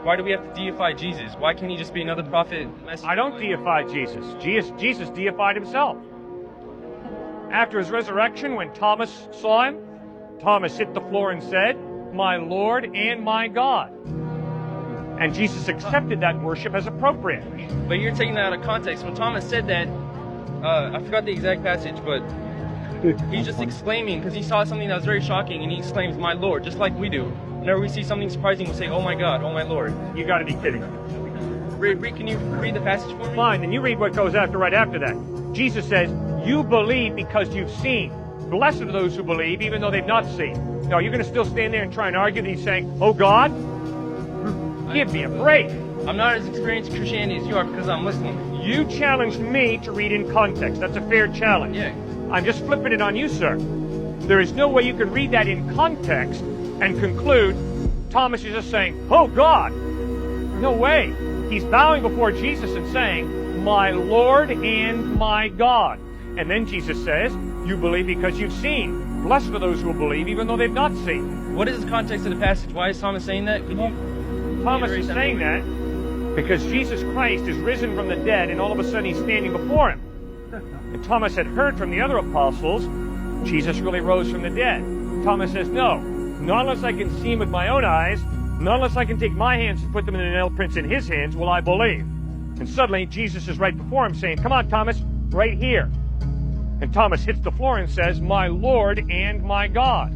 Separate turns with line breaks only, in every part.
Why do we have to deify Jesus? Why can't he just be another prophet?
I don't deify Jesus. Jesus deified himself. After his resurrection, when Thomas saw him, Thomas hit the floor and said, "My Lord and my God." And Jesus accepted that worship as appropriate.
But you're taking that out of context. When Thomas said that, I forgot the exact passage, but he's just exclaiming because he saw something that was very shocking, and he exclaims, "My Lord," just like we do. Whenever we see something surprising, we say, "Oh my God, oh my Lord."
You got to be kidding.
Can you read the passage for me?
Fine, then you read what goes right after that. Jesus says, "You believe because you've seen. Blessed are those who believe, even though they've not seen." Now, you're going to still stand there and try and argue that he's saying, "Oh God, give me a break."
I'm not as experienced in Christianity as you are because I'm listening.
You challenged me to read in context. That's a fair challenge.
Yeah.
I'm just flipping it on you, sir. There is no way you can read that in context and conclude Thomas is just saying, "Oh God." No way. He's bowing before Jesus and saying, "My Lord and my God." And then Jesus says, "You believe because you've seen. Blessed are those who will believe even though they've not seen."
What is the context of the passage? Why is Thomas saying that? Could you
Thomas is saying that because Jesus Christ is risen from the dead, and all of a sudden he's standing before him. And Thomas had heard from the other apostles, Jesus really rose from the dead. Thomas says, "No, not unless I can see him with my own eyes, not unless I can take my hands and put them in the nail prints in his hands, will I believe." And suddenly Jesus is right before him saying, "Come on, Thomas, right here." And Thomas hits the floor and says, "My Lord and my God."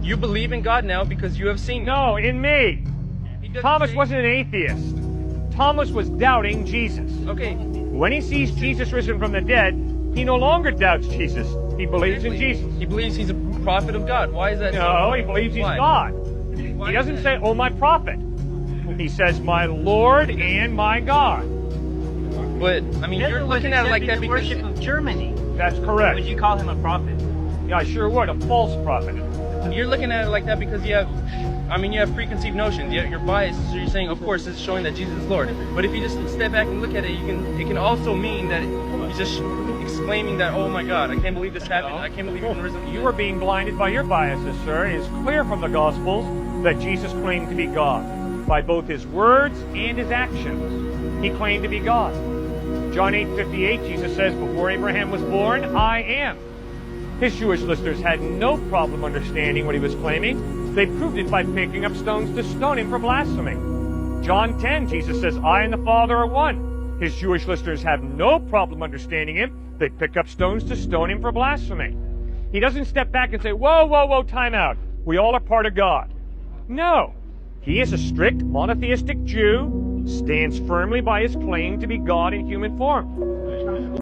You believe in God now because you have seen.
No, in me. Thomas wasn't an atheist. Thomas was doubting Jesus.
Okay.
When he sees Jesus risen from the dead, he no longer doubts Jesus. He believes in Jesus.
He believes he's a prophet of God. Why is that?
No, he believes he's
Why?
God. He doesn't say, "Oh, my prophet." He says, "My Lord and my God."
But, I mean, you're looking at it like that because...
worship of Germany.
That's correct.
Would you call him a prophet?
Yeah, I sure would. A false prophet.
You're looking at it like that because you have preconceived notions. You're biased, so you're saying, of course, this is showing that Jesus is Lord. But if you just step back and look at it, it can also mean that he's just exclaiming that, "Oh my God, I can't believe this happened. I can't believe he's risen."
You are being blinded by your biases, sir. It is clear from the Gospels that Jesus claimed to be God by both his words and his actions. He claimed to be God. John 8:58, Jesus says, "Before Abraham was born, I am." His Jewish listeners had no problem understanding what he was claiming. They proved it by picking up stones to stone him for blasphemy. John 10, Jesus says, "I and the Father are one." His Jewish listeners have no problem understanding him. They pick up stones to stone him for blasphemy. He doesn't step back and say, whoa, time out. We all are part of God. No. He is a strict monotheistic Jew, stands firmly by his claim to be God in human form.